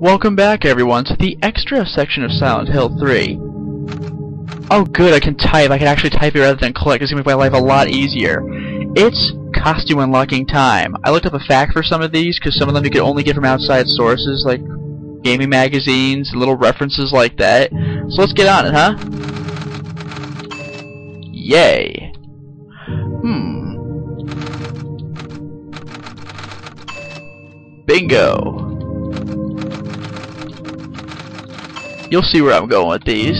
Welcome back everyone to the extra section of Silent Hill 3. Oh good, I can type. I can actually type it rather than click. It's going to make my life a lot easier. It's costume unlocking time. I looked up a fact for some of these because some of them you can only get from outside sources like gaming magazines, little references like that. So let's get on it, huh? Yay. Bingo. You'll see where I'm going with these.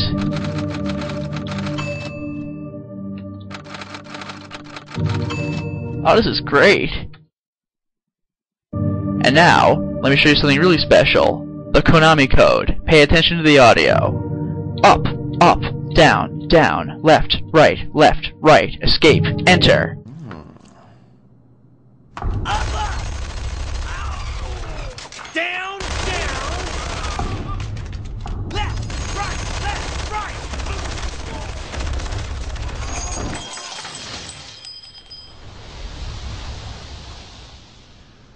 Oh, this is great. And now, let me show you something really special. The Konami code. Pay attention to the audio. Up, up, down, down, left, right, escape, enter. Down, down. Left, right.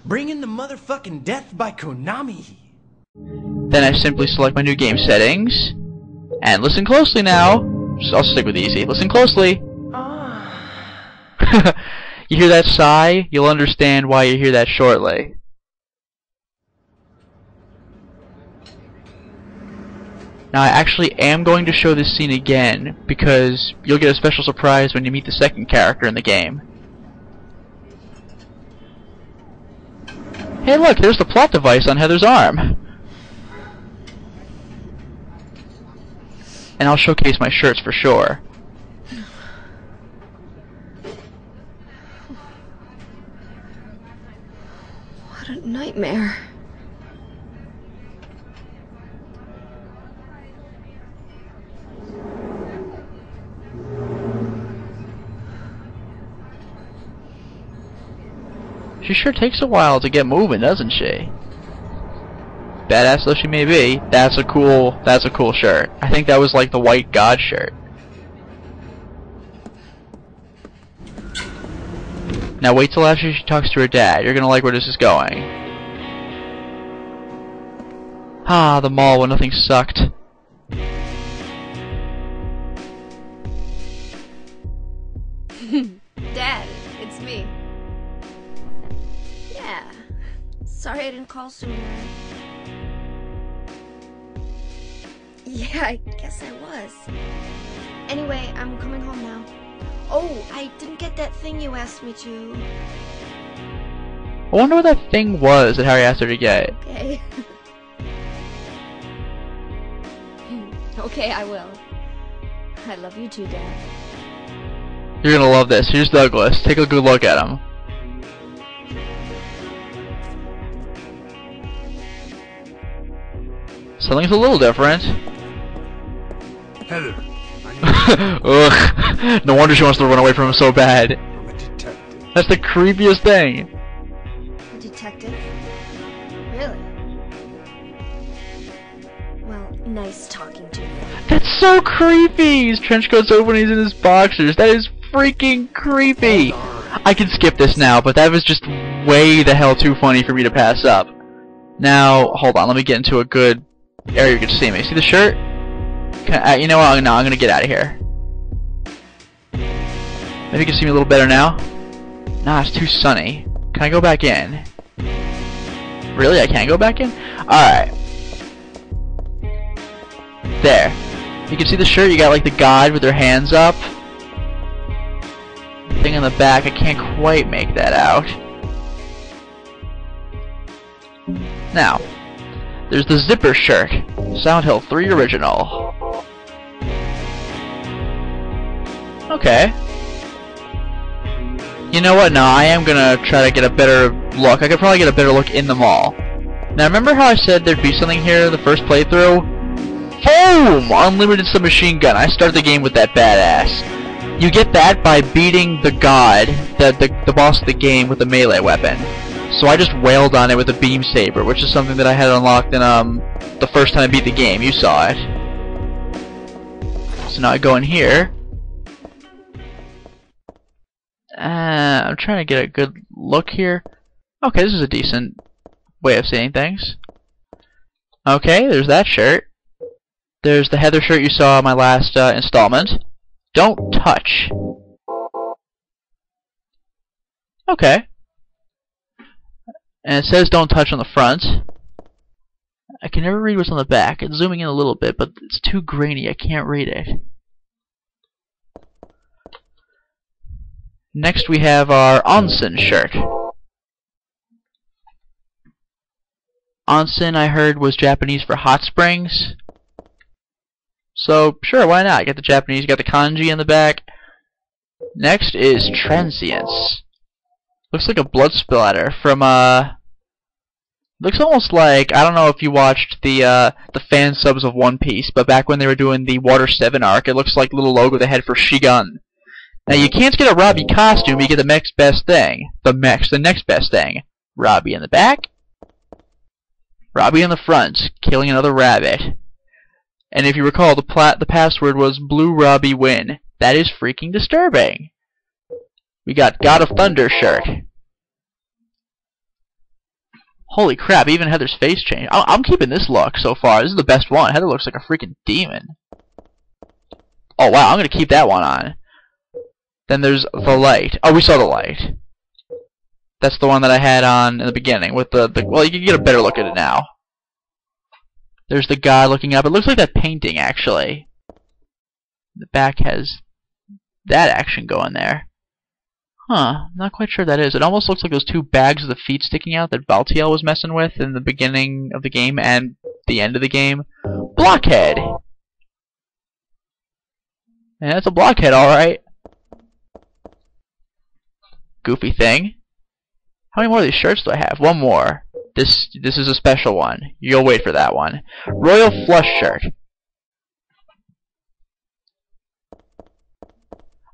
Bring in the motherfucking death by Konami. Then I simply select my new game settings. And listen closely now. I'll stick with easy. Listen closely. You hear that sigh? You'll understand why you hear that shortly. Now I actually am going to show this scene again because you'll get a special surprise when you meet the second character in the game. Hey look, there's the plot device on Heather's arm. And I'll showcase my shirts for sure. What a nightmare. She sure takes a while to get moving, doesn't she? Badass though she may be, that's a cool shirt. I think that was like the White God shirt. Now wait till after she talks to her dad. You're gonna like where this is going. Ah, the mall when nothing sucked. Dad, it's me. Yeah. Sorry I didn't call sooner. Yeah, I guess I was. Anyway, I'm coming home now. Oh, I didn't get that thing you asked me to. I wonder what that thing was that Harry asked her to get. Okay. Okay, I will. I love you too, Dad. You're gonna love this. Here's Douglas. Take a good look at him. Something's a little different. Heather. Ugh. No wonder she wants to run away from him so bad. I'm a detective. That's the creepiest thing. A detective? Really? Well, nice talking to you. That's so creepy! His trench coat's open and he's in his boxers. That is freaking creepy! I can skip this now, but that was just way the hell too funny for me to pass up. Now, hold on, let me get into a good area you can see me. See the shirt? You know what? No, I'm gonna get out of here. Maybe you can see me a little better now? Nah, it's too sunny. Can I go back in? Really? I can't go back in? Alright. There. You can see the shirt, you got like the god with their hands up. The thing on the back, I can't quite make that out. Now, there's the zipper shirt. Silent Hill 3 original. Okay. You know what? No, I am gonna try to get a better look. I could probably get a better look in the mall. Now remember how I said there'd be something here the first playthrough? Boom! Unlimited submachine gun. I started the game with that badass. You get that by beating the god, the boss of the game, with a melee weapon. So I just wailed on it with a beam saber, which is something that I had unlocked in the first time I beat the game. You saw it. So now I go in here. I'm trying to get a good look here. Okay, this is a decent way of saying things. Okay, there's that shirt. There's the Heather shirt you saw in my last installment. Don't touch. Okay. And it says don't touch on the front. I can never read what's on the back. It's zooming in a little bit, but it's too grainy. I can't read it. Next we have our onsen shirt. Onsen, I heard, was Japanese for hot springs. So, sure, why not? Get the Japanese, got the kanji in the back. Next is transience. Looks like a blood splatter from, looks almost like, I don't know if you watched the fan subs of One Piece, but back when they were doing the Water 7 arc, it looks like the little logo they had for Shigun. Now, you can't get a Robbie costume, you get the next best thing. The next best thing. Robbie in the back. Robbie in the front, killing another rabbit. And if you recall, the password was Blue Robbie Win. That is freaking disturbing. We got God of Thunder shirt. Holy crap, even Heather's face changed. I'm keeping this look so far. This is the best one. Heather looks like a freaking demon. Oh wow, I'm gonna keep that one on. Then there's the light. Oh, we saw the light. That's the one that I had on in the beginning with the well, you can get a better look at it now. There's the guy looking up. It looks like that painting, actually. The back has that action going there. Huh, not quite sure that is. It almost looks like those two bags of the feet sticking out that Baltiel was messing with in the beginning of the game and the end of the game. Blockhead! Yeah, that's a blockhead, alright. Goofy thing. How many more of these shirts do I have? One more. This is a special one. You'll wait for that one. Royal Flush shirt.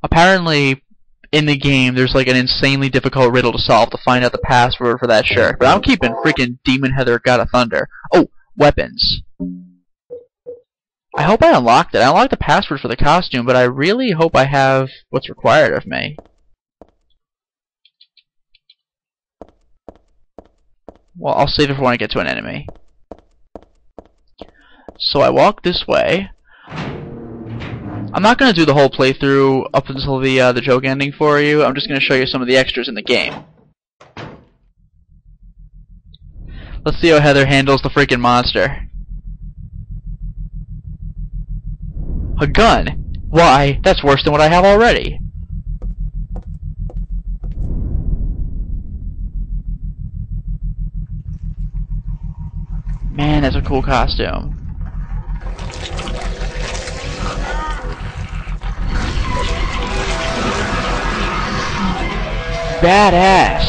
Apparently, in the game, there's like an insanely difficult riddle to solve to find out the password for that shirt. But I'm keeping freaking Demon Heather God of Thunder. Oh, weapons. I hope I unlocked it. I unlocked the password for the costume, but I really hope I have what's required of me. Well, I'll save it for when I get to an enemy. So I walk this way. I'm not going to do the whole playthrough up until the joke ending for you. I'm just going to show you some of the extras in the game. Let's see how Heather handles the freaking monster. A gun? Why, that's worse than what I have already. Man, that's a cool costume. Badass!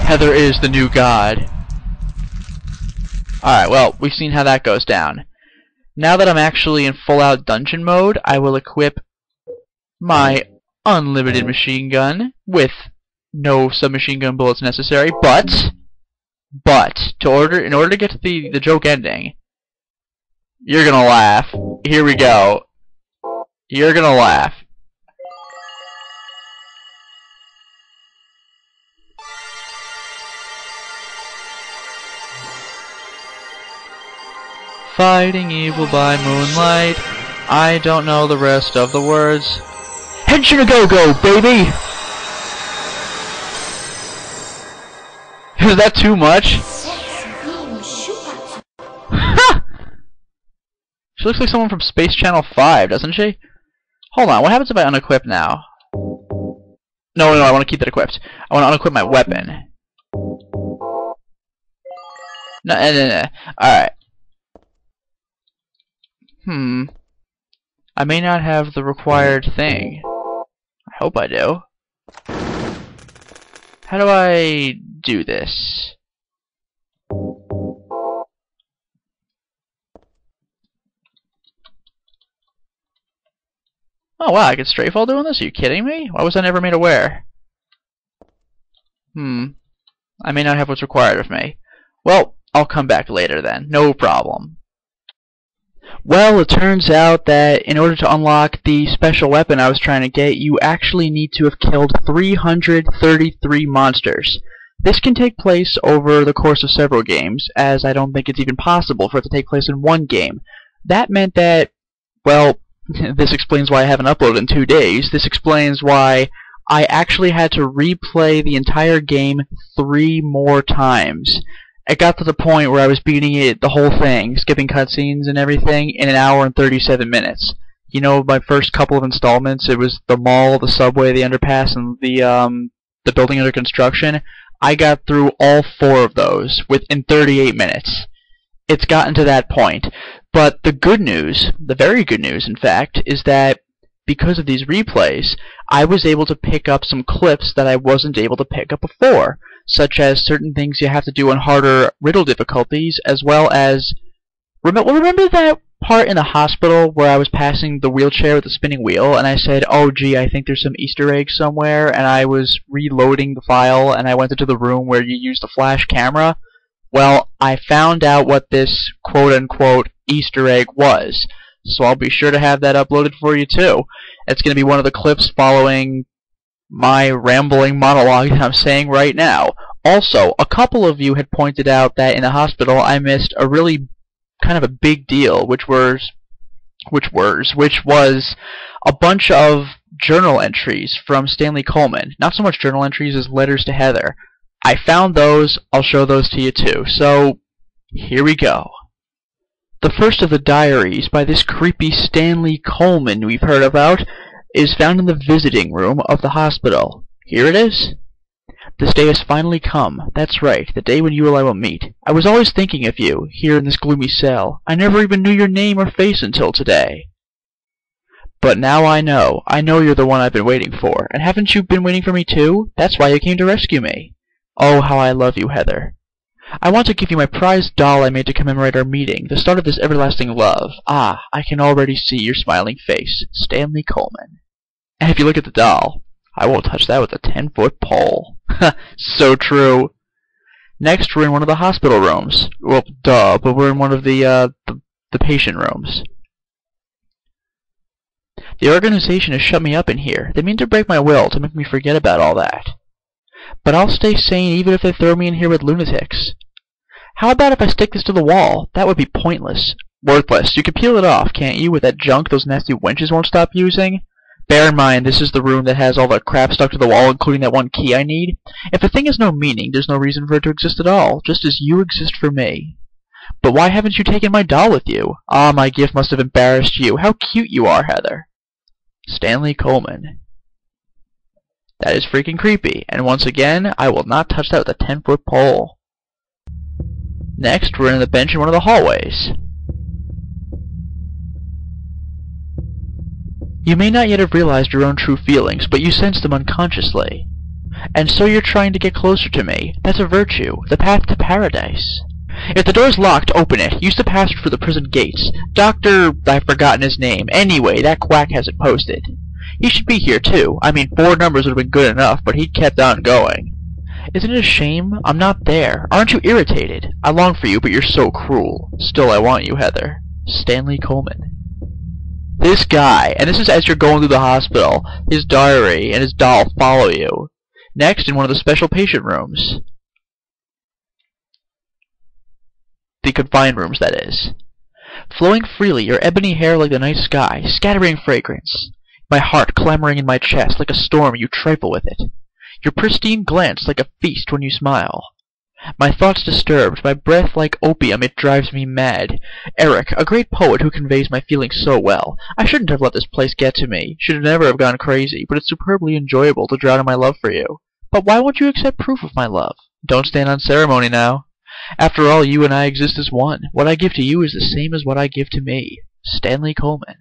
Heather is the new god. Alright, well, we've seen how that goes down. Now that I'm actually in full-out dungeon mode, I will equip my unlimited machine gun with no submachine gun bullets necessary, but in order to get to the joke ending, you're gonna laugh. Here we go. You're gonna laugh. Fighting evil by moonlight. I don't know the rest of the words. Henshin a go-go, baby! Is that too much? Ha! She looks like someone from Space Channel 5, doesn't she? Hold on, what happens if I unequip now? No, I want to keep that equipped. I want to unequip my weapon. No. Alright. I may not have the required thing. I hope I do. How do I do this? Oh wow, I can strafe while doing this? Are you kidding me? Why was I never made aware? I may not have what's required of me. Well, I'll come back later then. No problem. Well, it turns out that in order to unlock the special weapon I was trying to get, you actually need to have killed 333 monsters. This can take place over the course of several games, as I don't think it's even possible for it to take place in one game. That meant that, well, this explains why I haven't uploaded in 2 days. This explains why I actually had to replay the entire game 3 more times. It got to the point where I was beating it, the whole thing, skipping cutscenes and everything, in 1 hour and 37 minutes. You know, my first couple of installments, it was the mall, the subway, the underpass, and the building under construction. I got through all 4 of those within 38 minutes. It's gotten to that point. But the good news, the very good news, in fact, is that because of these replays, I was able to pick up some clips that I wasn't able to pick up before, such as certain things you have to do on harder riddle difficulties, as well as... Remember that part in the hospital where I was passing the wheelchair with the spinning wheel, and I said, oh gee, I think there's some Easter egg somewhere, and I was reloading the file, and I went into the room where you use the flash camera? Well, I found out what this quote-unquote Easter egg was, so I'll be sure to have that uploaded for you too. It's going to be one of the clips following my rambling monologue that I'm saying right now. Also, a couple of you had pointed out that in the hospital I missed a really kind of a big deal, which was a bunch of journal entries from Stanley Coleman. Not so much journal entries as letters to Heather. I found those. I'll show those to you too. So, here we go. The first of the diaries by this creepy Stanley Coleman we've heard about is found in the visiting room of the hospital. Here it is. This day has finally come. That's right, the day when you and I will meet. I was always thinking of you, here in this gloomy cell. I never even knew your name or face until today. But now I know. I know you're the one I've been waiting for. And haven't you been waiting for me too? That's why you came to rescue me. Oh, how I love you, Heather. I want to give you my prized doll I made to commemorate our meeting, the start of this everlasting love. Ah, I can already see your smiling face. Stanley Coleman. And if you look at the doll, I won't touch that with a 10-foot pole. So true. Next, we're in one of the hospital rooms. Well, duh, but we're in one of the patient rooms. The organization has shut me up in here. They mean to break my will to make me forget about all that. But I'll stay sane even if they throw me in here with lunatics. How about if I stick this to the wall? That would be pointless. Worthless. You can peel it off, can't you, with that junk those nasty wenches won't stop using? Bear in mind, this is the room that has all that crap stuck to the wall, including that one key I need. If a thing has no meaning, there's no reason for it to exist at all, just as you exist for me. But why haven't you taken my doll with you? Ah, my gift must have embarrassed you. How cute you are, Heather. Stanley Coleman. That is freaking creepy, and once again, I will not touch that with a 10-foot pole. Next, we're in the bench in one of the hallways. You may not yet have realized your own true feelings, but you sense them unconsciously. And so you're trying to get closer to me. That's a virtue, the path to paradise. If the door's locked, open it. Use the password for the prison gates. I've forgotten his name. Anyway, that quack has it posted. He should be here, too. I mean, 4 numbers would have been good enough, but he kept on going. Isn't it a shame? I'm not there. Aren't you irritated? I long for you, but you're so cruel. Still, I want you, Heather. Stanley Coleman. This guy, and this is as you're going through the hospital, his diary and his doll follow you. Next, in one of the special patient rooms. The confined rooms, that is. Flowing freely, your ebony hair like the night sky, scattering fragrance. My heart clamoring in my chest, like a storm you trifle with it. Your pristine glance like a feast when you smile. My thoughts disturbed, my breath like opium, it drives me mad. Eric, a great poet who conveys my feelings so well. I shouldn't have let this place get to me, should never have gone crazy, but it's superbly enjoyable to drown in my love for you. But why won't you accept proof of my love? Don't stand on ceremony now. After all, you and I exist as one. What I give to you is the same as what I give to me. Stanley Coleman.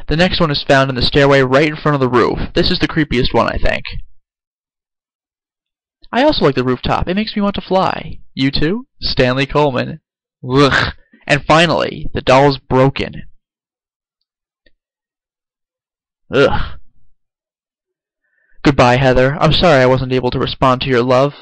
The next one is found in the stairway right in front of the roof. This is the creepiest one, I think. I also like the rooftop. It makes me want to fly. You too? Stanley Coleman. Ugh. And finally, the doll is broken. Ugh. Goodbye, Heather. I'm sorry I wasn't able to respond to your love.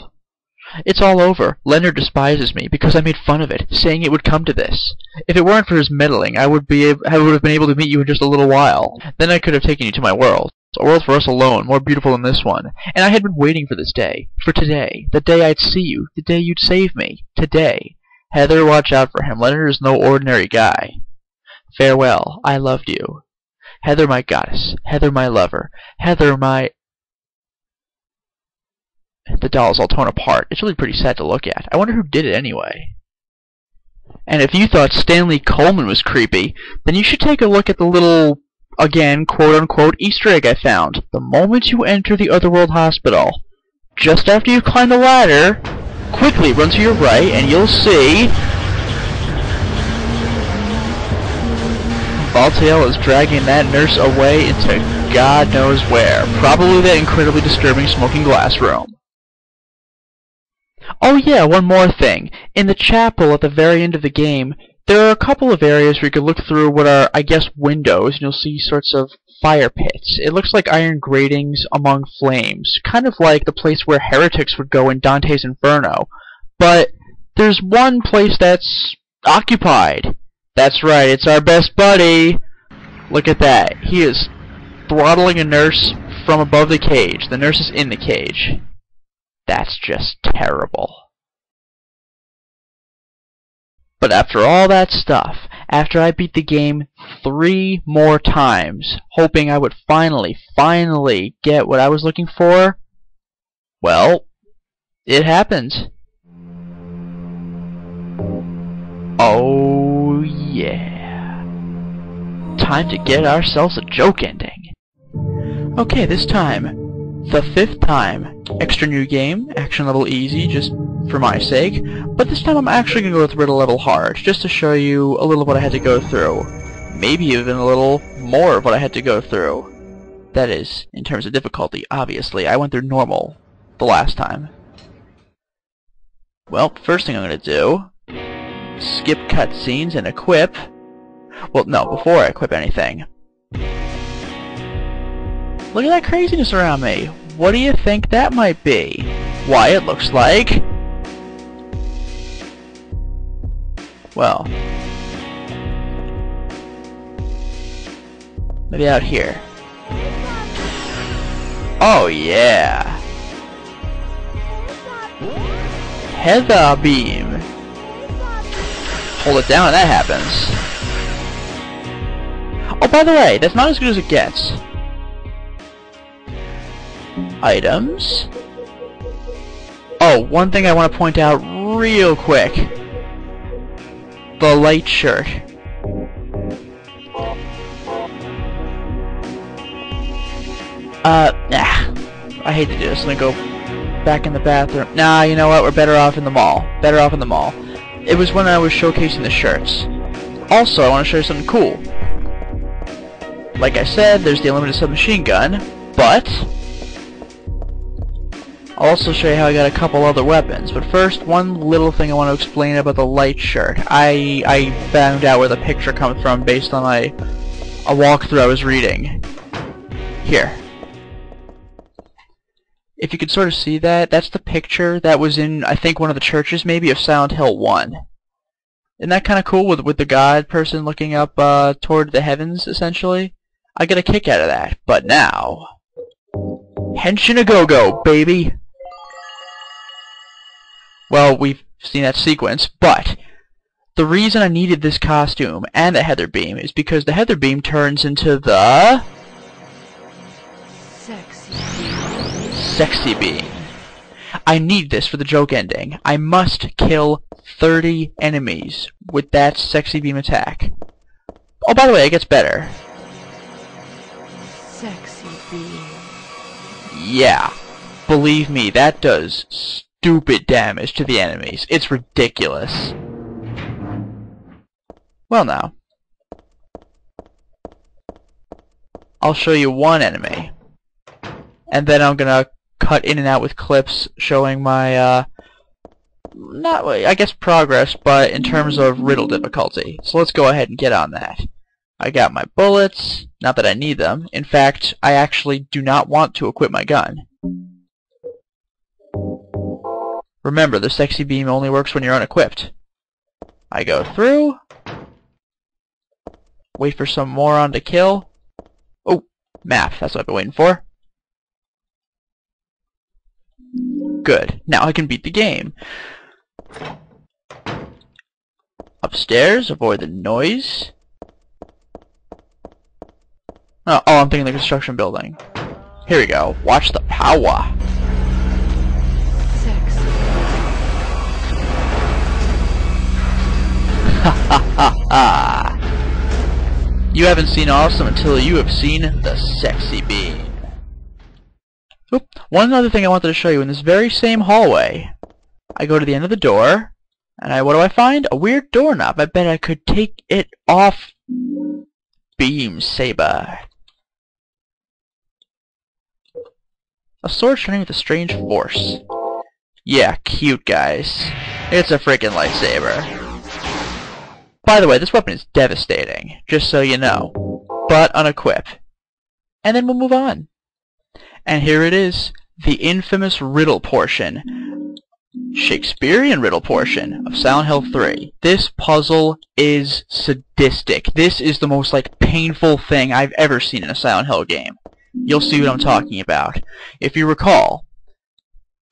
It's all over. Leonard despises me because I made fun of it, saying it would come to this. If it weren't for his meddling, I would have been able to meet you in just a little while. Then I could have taken you to my world. A world for us alone, more beautiful than this one. And I had been waiting for this day. For today. The day I'd see you. The day you'd save me. Today. Heather, watch out for him. Leonard is no ordinary guy. Farewell. I loved you. Heather, my goddess. Heather, my lover. Heather, my... The doll is all torn apart. It's really pretty sad to look at. I wonder who did it anyway. And if you thought Stanley Coleman was creepy, then you should take a look at the little, again, quote-unquote, Easter egg I found. The moment you enter the Otherworld Hospital, just after you climb the ladder, quickly run to your right and you'll see... Valtiel is dragging that nurse away into God knows where. Probably that incredibly disturbing smoking glass room. Oh yeah, one more thing. In the chapel at the very end of the game, there are a couple of areas where you can look through what are, I guess, windows, and you'll see sorts of fire pits. It looks like iron gratings among flames, kind of like the place where heretics would go in Dante's Inferno. But there's one place that's occupied. That's right, it's our best buddy. Look at that. He is throttling a nurse from above the cage. The nurse is in the cage. That's just terrible. But after all that stuff, after I beat the game 3 more times, hoping I would finally get what I was looking for, well, it happened. Oh yeah. Time to get ourselves a joke ending. Okay, this time, the 5th time. Extra new game, action level easy, just for my sake. But this time I'm actually going to go with riddle level hard, just to show you a little of what I had to go through. Maybe even a little more of what I had to go through. That is, in terms of difficulty, obviously. I went through normal the last time. Well, first thing I'm going to do, skip cutscenes and equip. Well, no, before I equip anything. Look at that craziness around me. What do you think that might be? Why, it looks like... Well... maybe out here. Oh, yeah! Heather beam! Hold it down and that happens. Oh, by the way, that's not as good as it gets. Items. Oh, one thing I want to point out real quick. The light shirt. I hate to do this. Let me go back in the bathroom. Nah, you know what? We're better off in the mall. Better off in the mall. It was when I was showcasing the shirts. Also, I want to show you something cool. Like I said, there's the unlimited submachine gun, but I'll also show you how I got a couple other weapons. But first, one little thing I want to explain about the light shirt. I found out where the picture comes from based on a walkthrough I was reading. Here. If you can sort of see that, that's the picture that was in, I think, one of the churches, maybe, of Silent Hill 1. Isn't that kind of cool with the God person looking up toward the heavens, essentially? I get a kick out of that. But now... Henshin a go-go, baby! Well, we've seen that sequence, but the reason I needed this costume and the Heather Beam is because the Heather Beam turns into the... Sexy Beam. I need this for the joke ending. I must kill 30 enemies with that Sexy Beam attack. Oh, by the way, it gets better. Sexy Beam. Yeah. Believe me, that does stupid damage to the enemies. It's ridiculous. Well now. I'll show you one enemy. And then I'm gonna cut in and out with clips showing my, not, I guess, progress, but in terms of riddle difficulty. So let's go ahead and get on that. I got my bullets, not that I need them. In fact, I actually do not want to equip my gun. Remember, the Sexy Beam only works when you're unequipped. I go through, wait for some moron to kill. Oh, Map, that's what I've been waiting for. Good. Now I can beat the game. Upstairs, avoid the noise. Oh, I'm thinking the construction building. Here we go. Watch the power. 6. You haven't seen awesome until you have seen the sexy beam. Oop. One other thing I wanted to show you in this very same hallway. I go to the end of the door, and what do I find? A weird doorknob. I bet I could take it off. Beam saber. A sword shining with a strange force. Yeah, cute guys. It's a freaking lightsaber. By the way, this weapon is devastating, just so you know. But unequip. And then we'll move on. And here it is, the infamous riddle portion. Shakespearean riddle portion of Silent Hill 3. This puzzle is sadistic. This is the most painful thing I've ever seen in a Silent Hill game. You'll see what I'm talking about. If you recall,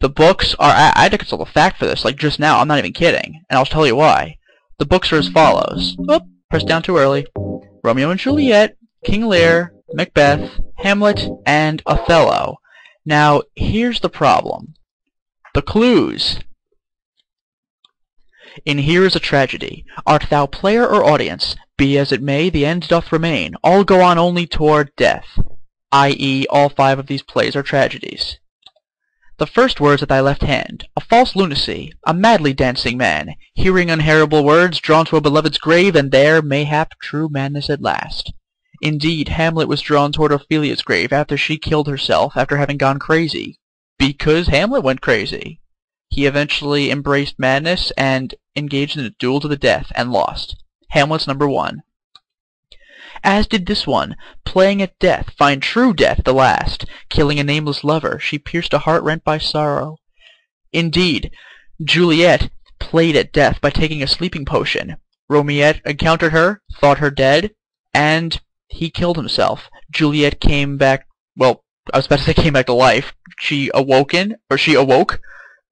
the books are... I had to consult a fact for this, just now. I'm not even kidding. And I'll tell you why. The books are as follows. Oh, pressed down too early. Romeo and Juliet, King Lear, Macbeth, Hamlet, and Othello. Now, here's the problem. The clues. In Here is a Tragedy. Art thou player or audience? Be as it may, the end doth remain. All go on only toward death. I.e., all 5 of these plays are tragedies. The first words at thy left hand, a false lunacy, a madly dancing man, hearing unhearable words, drawn to a beloved's grave, and there, mayhap, true madness at last. Indeed, Hamlet was drawn toward Ophelia's grave after she killed herself after having gone crazy. Because Hamlet went crazy. He eventually embraced madness and engaged in a duel to the death, and lost. Hamlet's number 1. As did this one, playing at death, find true death at the last, killing a nameless lover, she pierced a heart rent by sorrow. Indeed, Juliet played at death by taking a sleeping potion. Romeo encountered her, thought her dead, and he killed himself. Juliet came back, well, I was about to say came back to life. She awoke,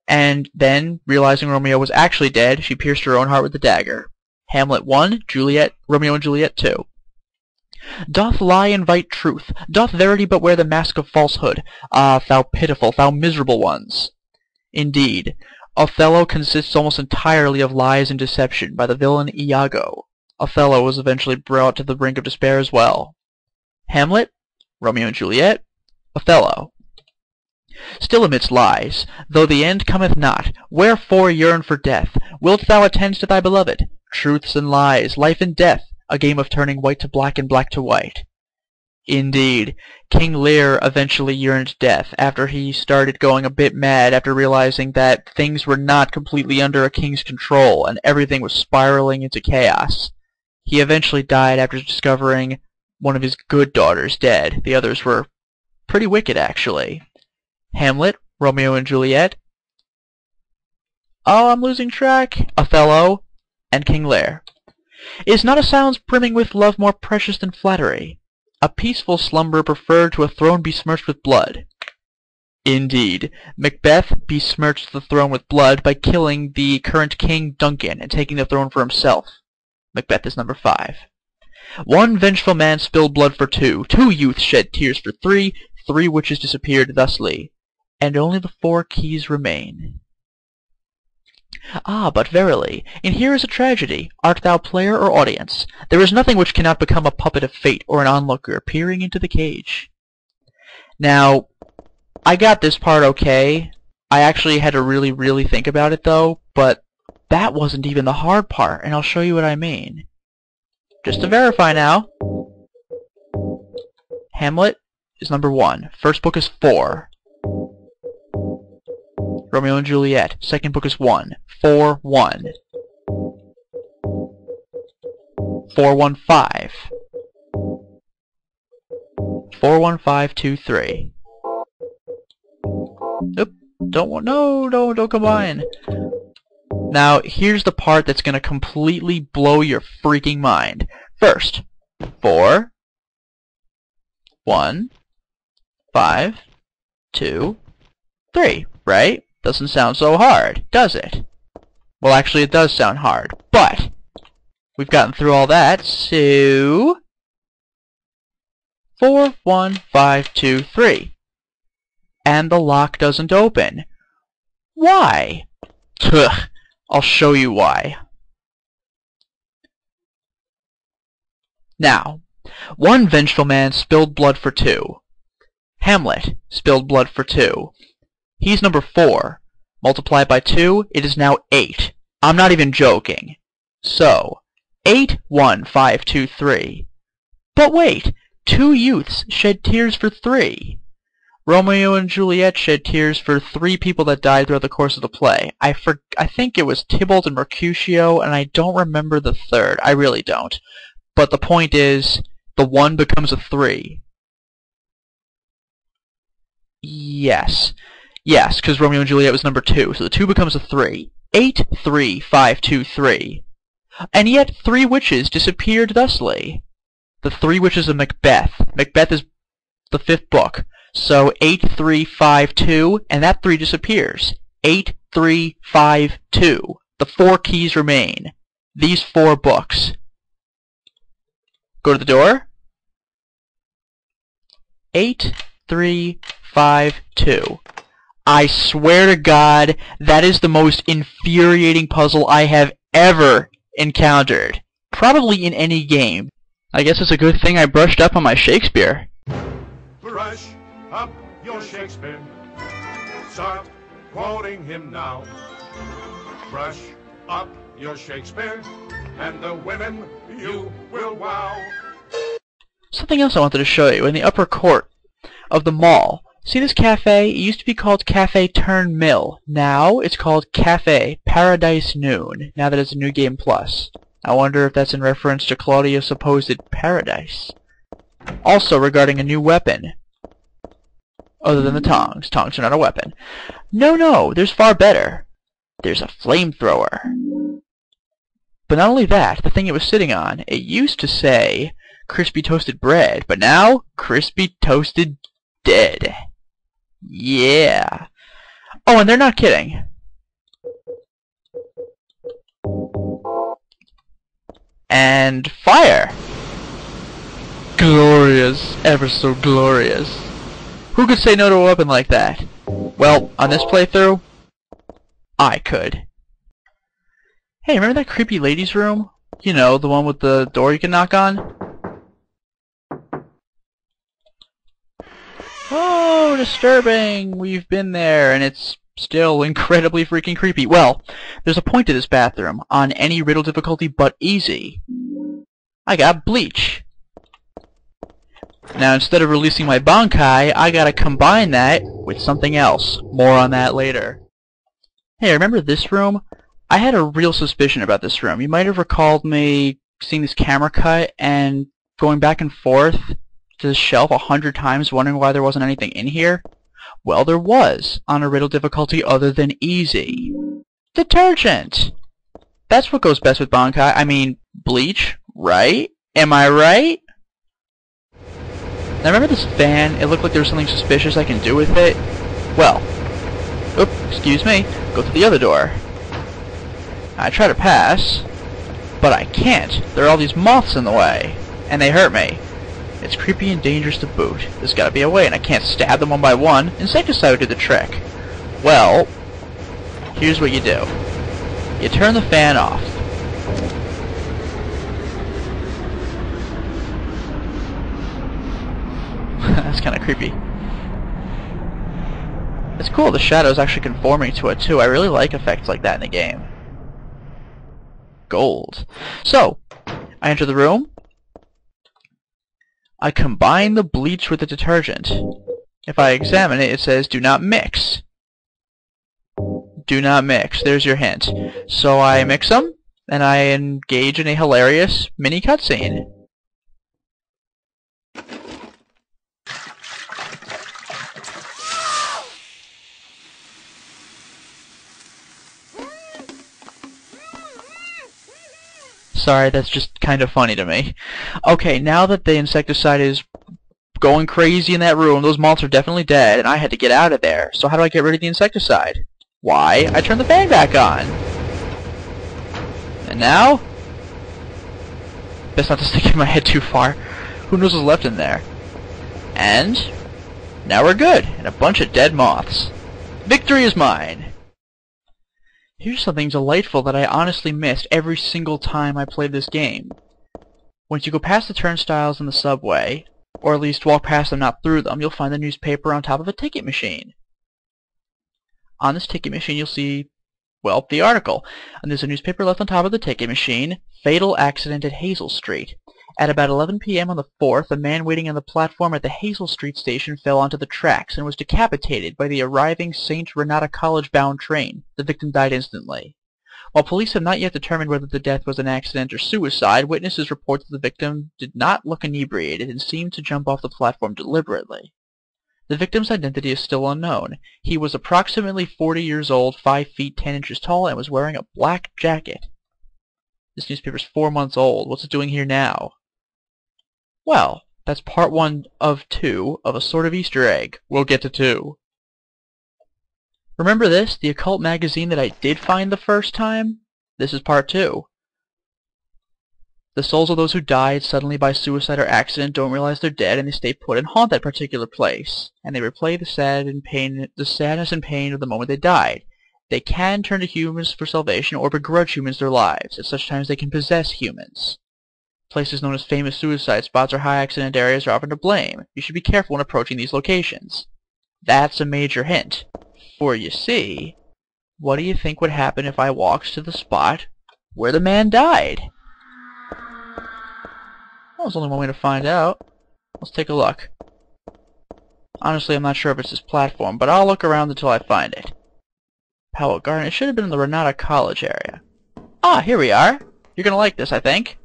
and then, realizing Romeo was actually dead, she pierced her own heart with the dagger. Hamlet 1, Romeo and Juliet 2. Doth lie invite truth? Doth verity but wear the mask of falsehood? Ah, thou pitiful, thou miserable ones! Indeed, Othello consists almost entirely of lies and deception by the villain Iago. Othello was eventually brought to the brink of despair as well. Hamlet, Romeo and Juliet, Othello. Still amidst lies, though the end cometh not, wherefore yearn for death? Wilt thou attend to thy beloved? Truths and lies, life and death, a game of turning white to black and black to white. Indeed, King Lear eventually yearned death after he started going a bit mad after realizing that things were not completely under a king's control and everything was spiraling into chaos. He eventually died after discovering one of his good daughters dead. The others were pretty wicked, actually. Hamlet, Romeo and Juliet. Oh, I'm losing track. Othello, and King Lear. Is not a silence brimming with love more precious than flattery? A peaceful slumber preferred to a throne besmirched with blood. Indeed, Macbeth besmirched the throne with blood by killing the current king Duncan and taking the throne for himself. Macbeth is number 5. One vengeful man spilled blood for 2. 2 youths shed tears for 3. 3 witches disappeared thusly. And only the 4 keys remain. Ah, but verily, in Here is a Tragedy, art thou player or audience? There is nothing which cannot become a puppet of fate or an onlooker peering into the cage. Now, I got this part okay. I actually had to really think about it though, but that wasn't even the hard part, and I'll show you what I mean. Just to verify now. Hamlet is number 1. First book is 4. Romeo and Juliet. Second book is 1. 4, 1. 4, 1, 5. 4, 1, 5, 2, 3. Oop. Don't combine. Now, here's the part that's gonna completely blow your freaking mind. First, 4. 1, 5, 2, 3, right? Doesn't sound so hard, does it? Well, actually, it does sound hard, but we've gotten through all that, so 4, 1, 5, 2, 3. And the lock doesn't open. Why? Ugh, I'll show you why. Now, one vengeful man spilled blood for 2. Hamlet spilled blood for 2. He's number 4. Multiply by 2, it is now 8. I'm not even joking. So, 8, 1, 5, 2, 3. But wait, 2 youths shed tears for 3. Romeo and Juliet shed tears for 3 people that died throughout the course of the play. I think it was Tybalt and Mercutio, and I don't remember the third. I really don't. But the point is, the 1 becomes a 3. Yes. Yes, because Romeo and Juliet was number 2, so the 2 becomes a 3. 8, 3, 5, 2, 3. And yet 3 witches disappeared thusly. The 3 witches of Macbeth. Macbeth is the 5th book. So 8, 3, 5, 2, and that 3 disappears. 8, 3, 5, 2. The 4 keys remain. These 4 books. Go to the door. 8, 3, 5, 2. I swear to God, that is the most infuriating puzzle I have ever encountered. Probably in any game. I guess it's a good thing I brushed up on my Shakespeare. Brush up your Shakespeare. Start quoting him now. Brush up your Shakespeare, and the women you will wow. Something else I wanted to show you. In the upper court of the mall, see this cafe? It used to be called Cafe Turn Mill. Now it's called Cafe Paradise Noon, now that it's a New Game Plus. I wonder if that's in reference to Claudia's supposed paradise. Also regarding a new weapon. Other than the tongs. Tongs are not a weapon. No, there's far better. There's a flamethrower. But not only that, the thing it was sitting on, it used to say crispy toasted bread, but now crispy toasted dead. Yeah. Oh, and they're not kidding. And fire. Glorious. Ever so glorious. Who could say no to a weapon like that? Well, on this playthrough, I could. Hey, remember that creepy ladies' room? You know, the one with the door you can knock on? Oh, disturbing! We've been there, and it's still incredibly freaking creepy. Well, there's a point to this bathroom. On any riddle difficulty but easy. I got bleach. Now, instead of releasing my Bankai, I gotta combine that with something else. More on that later. Hey, remember this room? I had a real suspicion about this room. You might have recalled me seeing this camera cut and going back and forth to the shelf 100 times wondering why there wasn't anything in here. Well, there was, on a riddle difficulty other than easy. Detergent! That's what goes best with Bankai. I mean, bleach, right? Am I right? Now remember this fan? It looked like there was something suspicious I can do with it. Well, excuse me, go through the other door. I try to pass, but I can't. There are all these moths in the way, and they hurt me. It's creepy and dangerous to boot. There's gotta be a way, and I can't stab them one by one. Insecticide would do the trick. Well, here's what you do. You turn the fan off. That's kind of creepy. It's cool the shadow's actually conforming to it too. I really like effects like that in the game. Gold. So, I enter the room. I combine the bleach with the detergent. If I examine it, it says do not mix. Do not mix. There's your hint. So I mix them, and I engage in a hilarious mini cutscene. Sorry, that's just kind of funny to me. Okay, now that the insecticide is going crazy in that room. Those monsters are definitely dead, and I had to get out of there. So how do I get rid of the insecticide? Why? I turned the fan back on. And now? Best not to stick in my head too far. Who knows what's left in there? And now we're good, and a bunch of dead moths. Victory is mine! Here's something delightful that I honestly missed every single time I played this game. Once you go past the turnstiles in the subway, or at least walk past them, not through them, you'll find the newspaper on top of a ticket machine. On this ticket machine you'll see, well, the article. And there's a newspaper left on top of the ticket machine. Fatal accident at Hazel Street. At about 11 p.m. on the 4th, a man waiting on the platform at the Hazel Street station fell onto the tracks and was decapitated by the arriving St. Renata College-bound train. The victim died instantly. While police have not yet determined whether the death was an accident or suicide, witnesses report that the victim did not look inebriated and seemed to jump off the platform deliberately. The victim's identity is still unknown. He was approximately 40 years old, 5 feet 10 inches tall, and was wearing a black jacket. This newspaper's 4 months old. What's it doing here now? Well, that's part 1 of 2 of a sort of Easter egg. We'll get to 2. Remember this? The occult magazine that I did find the first time? This is part 2. The souls of those who died suddenly by suicide or accident don't realize they're dead, and they stay put and haunt that particular place. And they replay the sadness and pain of the moment they died. They can turn to humans for salvation or begrudge humans their lives. At such times they can possess humans. Places known as famous suicide spots or high accident areas are often to blame. You should be careful when approaching these locations. That's a major hint. For you see, what do you think would happen if I walked to the spot where the man died? Well, there's only one way to find out. Let's take a look. Honestly, I'm not sure if it's this platform, but I'll look around until I find it. Powell Garden. It should have been in the Renata College area. Ah, here we are. You're gonna like this, I think.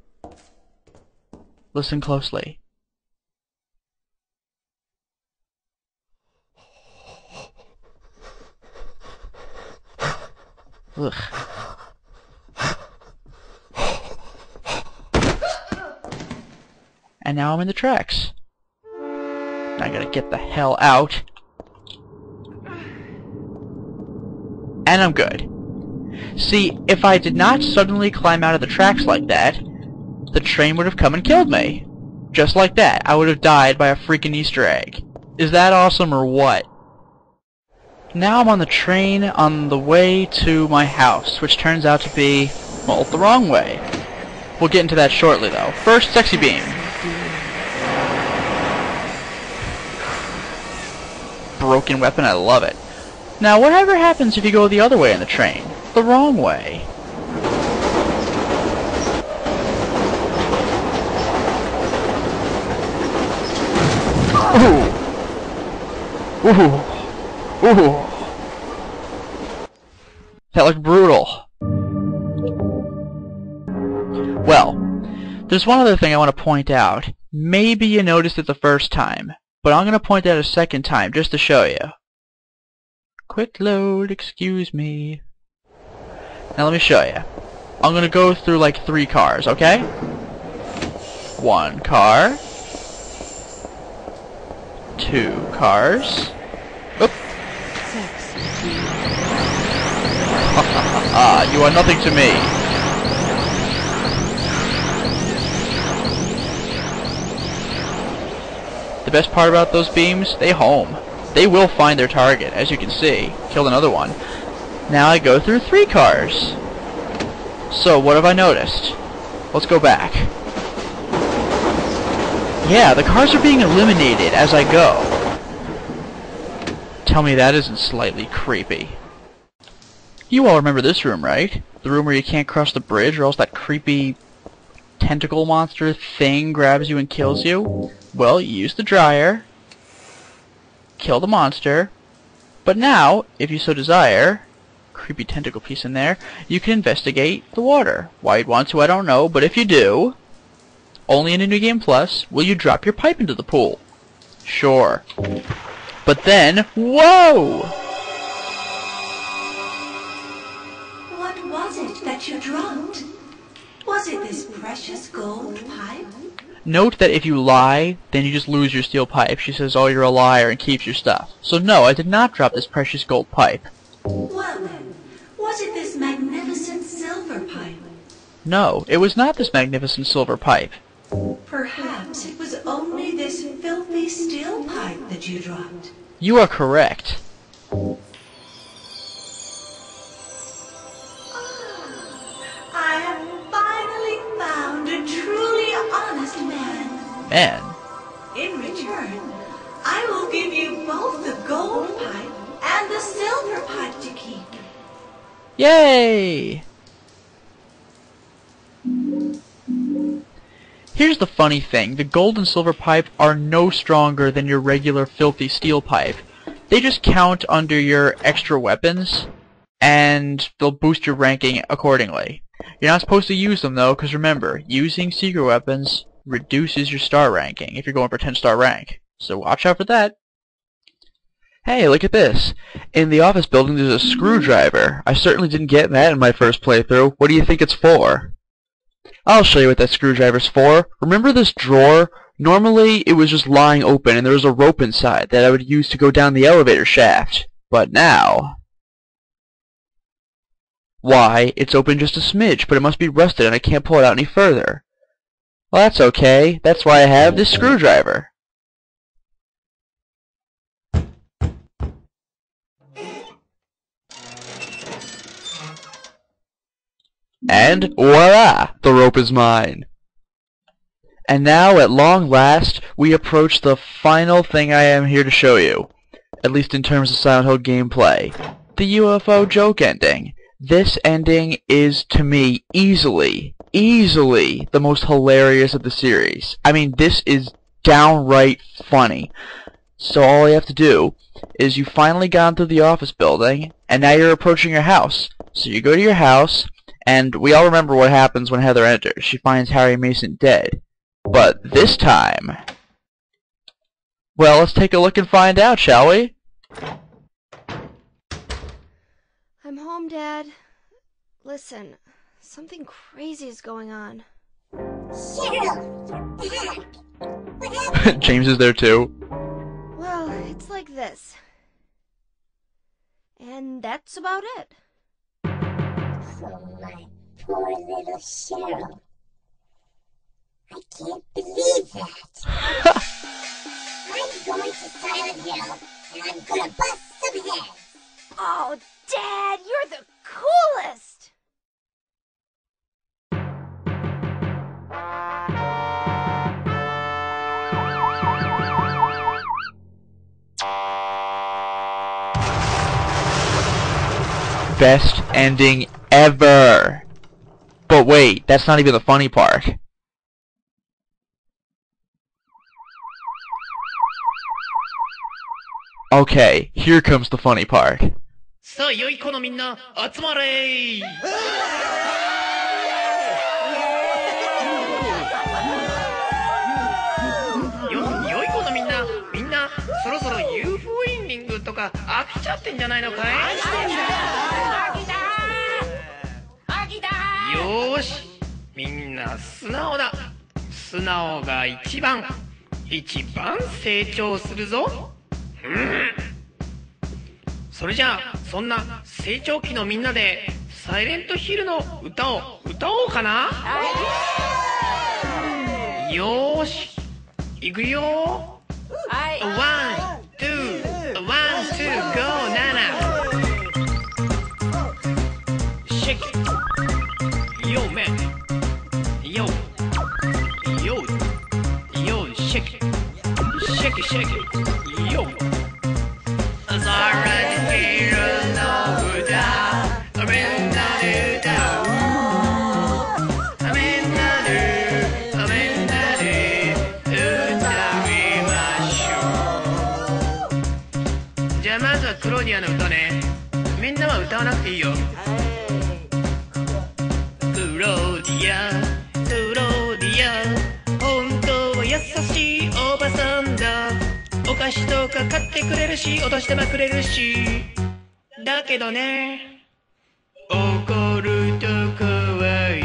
Listen closely. Ugh. And now I'm in the tracks. I gotta get the hell out. And I'm good. See, if I did not suddenly climb out of the tracks like that, the train would have come and killed me. Just like that. I would have died by a freaking Easter egg. Is that awesome or what? Now I'm on the train on the way to my house, which turns out to be, well, the wrong way. We'll get into that shortly, though. First, Sexy Beam. Broken weapon, I love it. Now, whatever happens if you go the other way in the train? The wrong way. Ooh. Ooh. Ooh. That looked brutal. Well, there's one other thing I want to point out. Maybe you noticed it the first time, but I'm going to point out a second time just to show you. Quick load, excuse me. Now let me show you. I'm going to go through like 3 cars, okay? 1 car. 2 cars. Oop. You are nothing to me. The best part about those beams, they home. They will find their target, as you can see. Killed another one. Now I go through 3 cars. So, what have I noticed? Let's go back. Yeah, the cars are being eliminated as I go. Tell me that isn't slightly creepy. You all remember this room, right? The room where you can't cross the bridge or else that creepy tentacle monster thing grabs you and kills you? Well, you use the dryer, kill the monster, but now, if you so desire, creepy tentacle piece in there, you can investigate the water. Why you'd want to, I don't know, but if you do, only in a New Game Plus will you drop your pipe into the pool. Sure. But then, whoa! What was it that you dropped? Was it this precious gold pipe? Note that if you lie, then you just lose your steel pipe. She says, oh, you're a liar, and keeps your stuff. So no, I did not drop this precious gold pipe. Well then, was it this magnificent silver pipe? No, it was not this magnificent silver pipe. Perhaps it was only this filthy steel pipe that you dropped. You are correct. I have finally found a truly honest man. Man. In return, I will give you both the gold pipe and the silver pipe to keep. Yay! Here's the funny thing. The gold and silver pipe are no stronger than your regular filthy steel pipe. They just count under your extra weapons, and they'll boost your ranking accordingly. You're not supposed to use them though, because remember, using secret weapons reduces your star ranking if you're going for 10-star rank. So watch out for that. Hey, look at this. In the office building there's a screwdriver. I certainly didn't get that in my first playthrough. What do you think it's for? I'll show you what that screwdriver's for. Remember this drawer? Normally it was just lying open and there was a rope inside that I would use to go down the elevator shaft. But now... why, it's open just a smidge, but it must be rusted and I can't pull it out any further. Well, that's okay. That's why I have this screwdriver. And voila! The rope is mine. And now, at long last, we approach the final thing I am here to show you. At least in terms of Silent Hill gameplay. The UFO joke ending. This ending is, to me, easily the most hilarious of the series. I mean, this is downright funny. So all you have to do is you finally gone through the office building, and now you're approaching your house. So you go to your house, and we all remember what happens when Heather enters. She finds Harry Mason dead. But this time... well, let's take a look and find out, shall we? I'm home, Dad. Listen, something crazy is going on. James is there too. Well, it's like this. And that's about it. Oh, my poor little Cheryl. I can't believe that. I'm going to Silent Hill, and I'm gonna bust some heads. Oh, Dad, you're the coolest! Best ending ever. But wait, that's not even the funny part. Okay, here comes the funny part. さあ、良い子のみんな、集まれー。良い子のみんな、そろそろ UFO エンディングとか飽きちゃってんじゃないのかい？飽きたー。よーし、みんな素直だ。素直が一番成長するぞ。それじゃあそんな成長期のみんなでサイレントヒルの歌を歌おうかな。よーしいくよ。ワン、ツー、ゴー、ナナ。シェイク、ヨーメン、ヨー、シェイク、シェイク、シェイク、ヨー。じゃあまずはクローディアの歌ね。みんなは歌わなくていいよ。クローディア、本当は優しいおばさんだ。お菓子とか買ってくれるし、お年玉くれるし。だけどね、怒ると怖い。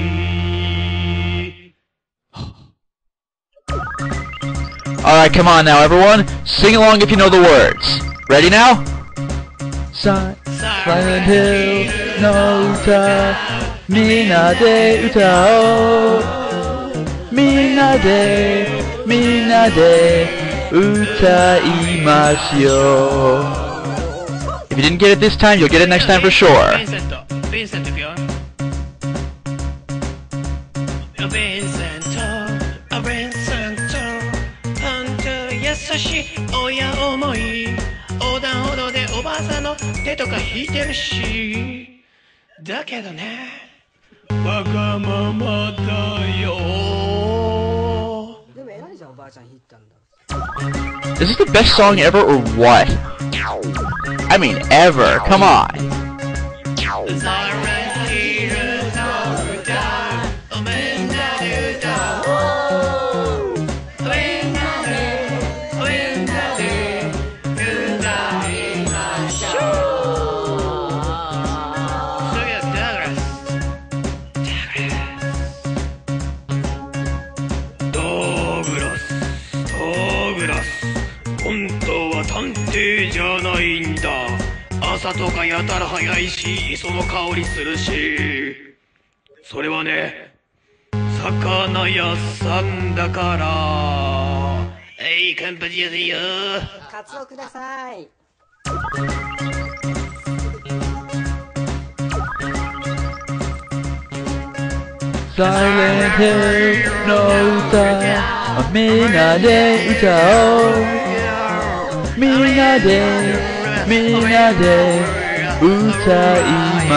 Alright, come on now, everyone. Sing along if you know the words. Ready now? Silent Hill no uta, minna de utao. Minna de utaimashio. If you didn't get it this time, you'll get it next time for sure. Vincent いくよ。本当優しい親思い。横断歩道でおばあさんの手とか引いてるし。だけどね、わがままだよ。でも偉いじゃん、おばあちゃん引いたんだ。Is this the best song ever or what? I mean, ever. Come on.ないんだ。朝とかやたら早いし、磯の香りするし。それはね、魚屋さんだから。はい、乾杯ですよ。カツオください。Silent Hill no uta, minna de utao. Minna de utaimashio.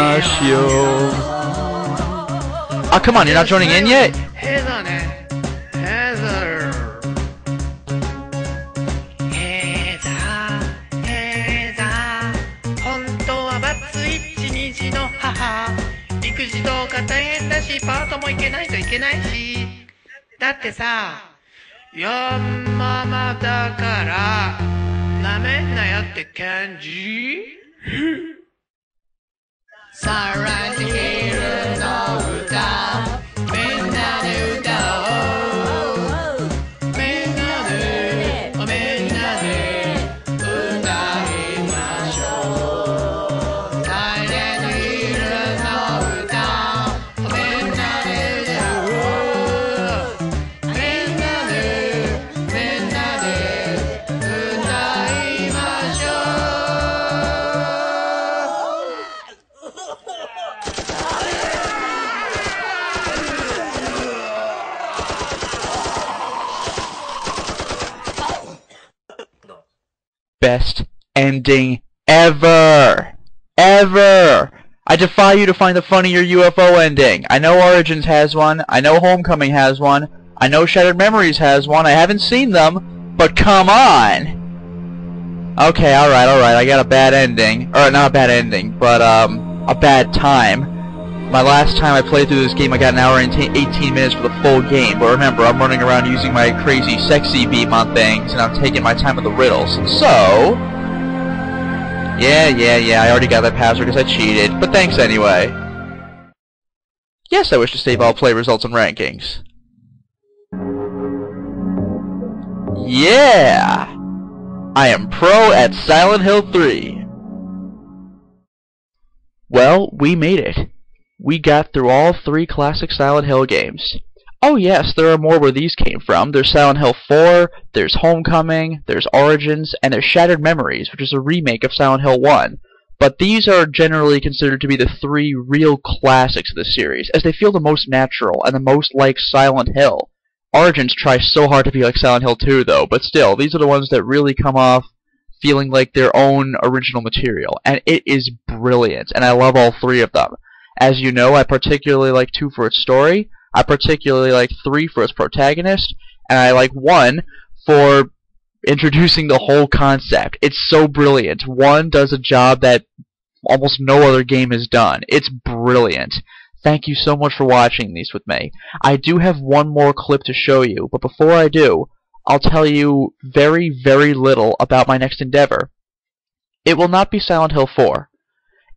Oh, come on, you're not joining in yet? Heather ね。Heather。本当はバツイチ2児の母。育児とか大変だし、パートも行けないといけないし。だってさ、ヤンママだから、なめんなよって感じSilent Hillの歌みんなで歌おうみんなでみんなで歌いましょう Silent Hill の歌みんなで歌おうみんなでBest ending ever! Ever! I defy you to find a funnier UFO ending. I know Origins has one, I know Homecoming has one, I know Shattered Memories has one, I haven't seen them, but come on! Okay, alright, I got a bad ending. Or, not a bad ending, but, a bad time. My last time I played through this game, I got an hour and 18 minutes for the full game, but remember, I'm running around using my crazy sexy beam on things, and I'm taking my time with the riddles. So, yeah, I already got that password because I cheated, but thanks anyway. Yes, I wish to save all play results and rankings. Yeah! I am pro at Silent Hill 3. Well, we made it. We got through all 3 classic Silent Hill games. Oh yes, there are more where these came from. There's Silent Hill 4, there's Homecoming, there's Origins, and there's Shattered Memories, which is a remake of Silent Hill 1. But these are generally considered to be the 3 real classics of the series, as they feel the most natural and the most like Silent Hill. Origins tries so hard to be like Silent Hill 2 though, but still, these are the ones that really come off feeling like their own original material, and it is brilliant, and I love all 3 of them. As you know, I particularly like 2 for its story, I particularly like 3 for its protagonist, and I like 1 for introducing the whole concept. It's so brilliant. 1 does a job that almost no other game has done. It's brilliant. Thank you so much for watching these with me. I do have one more clip to show you, but before I do, I'll tell you very, very little about my next endeavor. It will not be Silent Hill 4,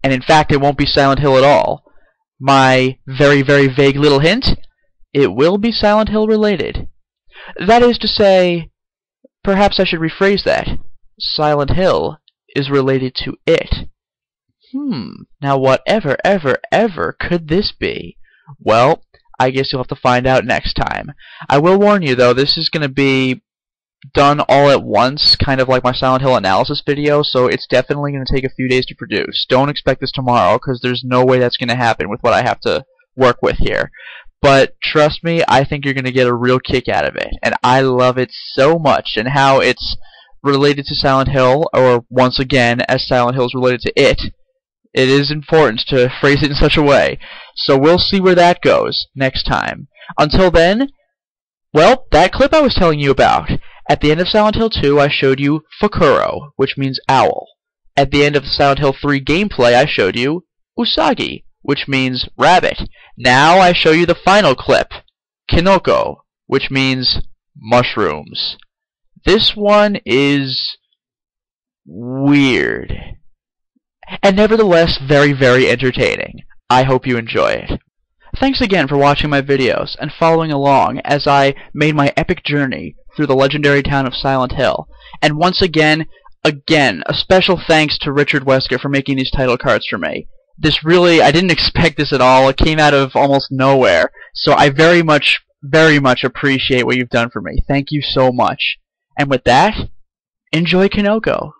and in fact it won't be Silent Hill at all. My very, very vague little hint? It will be Silent Hill related. That is to say, perhaps I should rephrase that. Silent Hill is related to it. Now whatever ever could this be? Well, I guess you'll have to find out next time. I will warn you though, this is going to be done all at once, kind of like my Silent Hill analysis video, so it's definitely going to take a few days to produce. Don't expect this tomorrow, because there's no way that's going to happen with what I have to work with here. But trust me, I think you're going to get a real kick out of it, and I love it so much, and how it's related to Silent Hill, or once again, as Silent Hill is related to it. It is important to phrase it in such a way. So we'll see where that goes next time. Until then, well, that clip I was telling you about. At the end of Silent Hill 2, I showed you Fukuro, which means owl. At the end of the Silent Hill 3 gameplay, I showed you Usagi, which means rabbit. Now I show you the final clip, Kinoko, which means mushrooms. This one is weird, and nevertheless very, very entertaining. I hope you enjoy it. Thanks again for watching my videos and following along as I made my epic journey through the legendary town of Silent Hill. And once again, a special thanks to Richard Wesker for making these title cards for me. This really, I didn't expect this at all. It came out of almost nowhere. So I very much appreciate what you've done for me. Thank you so much. And with that, enjoy Kinoko.